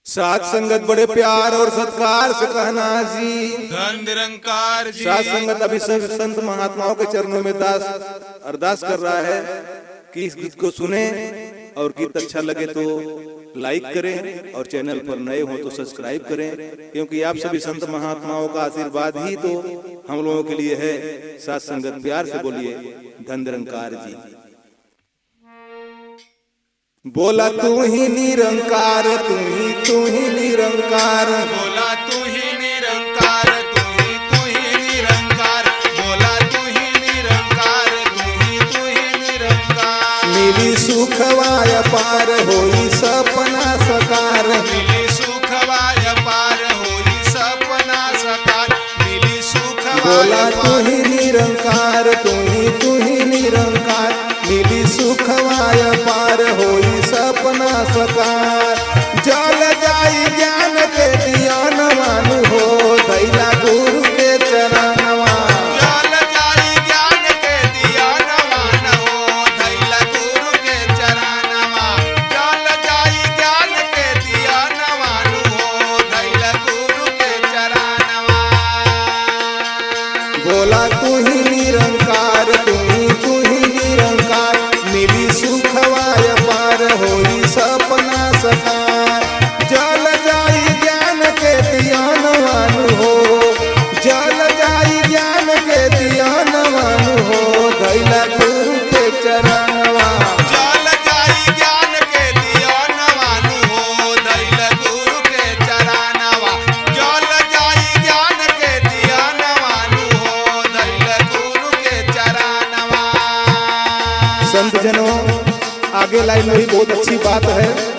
साथ संगत बड़े प्यार और सत्कार से कहना जी धन निरंकार जी। साथ संगत अभी सब संत महात्माओं के चरणों में दास अरदास कर रहा है कि इस गीत को सुने और गीत अच्छा लगे तो लाइक करें और चैनल पर नए हो तो सब्सक्राइब करें, क्योंकि आप सभी संत महात्माओं का आशीर्वाद ही तो हम लोगों के लिए है। साथ संगत प्यार से बोलिए धन निरंकार जी। बोला तू ही निरंकार, तू ही निरंकार, बोला तू ही निरंकार, तू ही निरंकार, बोला तू ही निरंकार, तू ही निरंकार। मिली सुखवाय पार होई सपना सकार, मिली सुखवाय पार होई सपना सकार, मिली सुखवाय बोला तू पार। ही निरंकार, तू ही निरंकार, मिली सुखवाय पार होई सपना सकार। जल जाई ज्ञान के दियान मानु हो धैला गुरु के चरणवा, जल जाई ज्ञान के दियानवा न हो धैला गुरु के चरणवा, जल जाई ज्ञान के दियानवा न हो धैला गुरु के चरणवा। बोला तू ही निरंकार, तू ही निरंकार, मिली सुखवाय पार होई सपना सकार। जल जाई ज्ञान के दियान मानु हो, जल जाई ज्ञान के दियान मानु हो धैला गुरु के चरणवा। जल जाई ज्ञान के दियानवा न हो धैला गुरु के चरणवा, जल जाई ज्ञान के दियानवा न हो धैला गुरु के चरणवा। संत जनों, आगे लाइन में भी बहुत अच्छी बात है।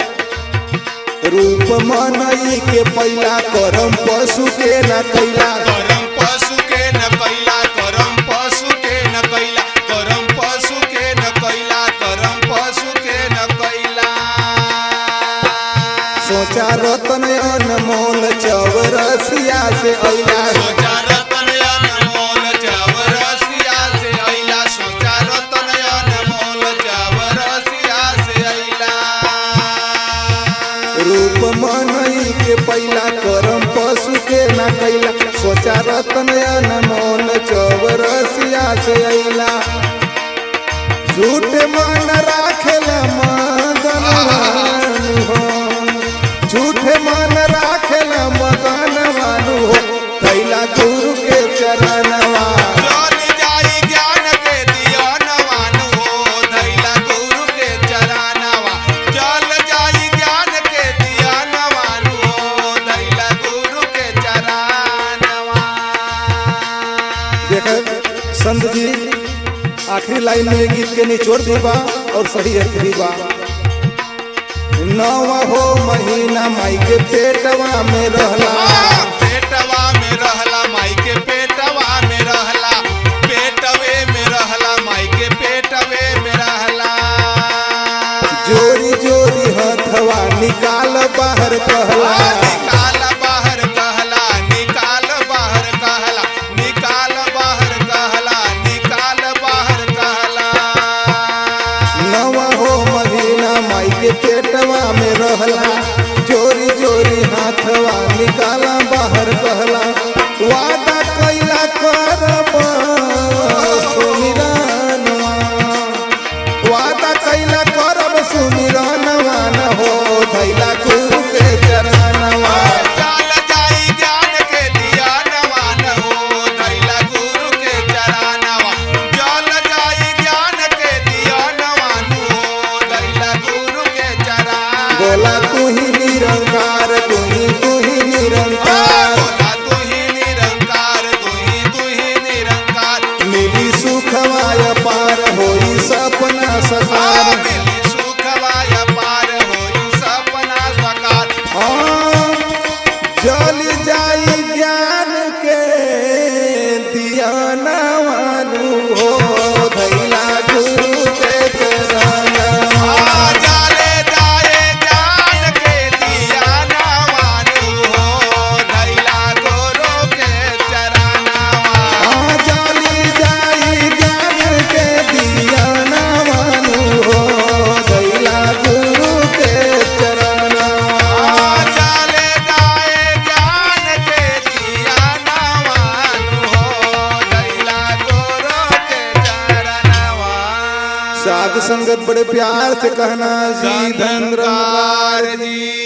रूप मनई के पैला करम पशु के न कैला, करम पशु के न कैला, करम पशु के न कैला, करम पशु के न कैला, करम पशु के न कैला। सोचा रतन अनमोल चौरसिया से अइला, सोचा रतन अनमोल चौरसिया से अइला, सोचा रतन अनमोल चौरसिया से अइला। रूप मनई के पैला करम पशु के न कैला, सोचा रतन अनमोल चौरसिया से अइला। झूठ मन राखेला मगन मानु हो, झूठ मन राखेला मगन मानु हो कैला गुरु के चरणवा। जल जाई ज्ञान के दियानवा न हो धैला गुरु के चरणवा, जल जाई ज्ञान के दियानवा न हो धैला गुरु के चरणवा। देख संत जी आखिरी लाइन में गीत के निचोड़ दी बा और सही अर्थ भी बा। नवा हो महीना माई के पेटवा में रहला, पेटवा में रहला माई के पेटवा में रहला, पेटवे में रहला माई के पेटवे में रहला। जोरी जोरी हथवा निकाल बाहर कहला, निकाल बाहर कहला, निकाल बाहर कहला, निकाल बाहर कहला, निकाल बाहर कहला। नवा हो महीना माई के पेटवा में रहला, जोरी जोरी हाथवा निकाला बाहर कहला। वादा कैला करब सुमिरनवा, वादा कैला करब सुमिरनवा न हो धैला गुरु के चरणवा। जल जाई ज्ञान के दियानवा न हो धैला गुरु के चरणवा, जल जाई ज्ञान के दियानवा न हो धैला गुरु के चरणवा। बोला तू ही निरंकार, तू ही निरंकार, बोला तू ही निरंकार, तू ही निरंकार, मिली सुखवाय पार होई सपना सकार। मिली सुखवाय पार होई सपना सकार। हाँ, जल जाई ज्ञान के दियाना मानु हो धैला गुरु के चरणवा। जले जाए ज्ञान के दियानवा न हो धैला गुरु के चरणवा। साध संगत बड़े प्यार से कहना जी धन धनकार जी।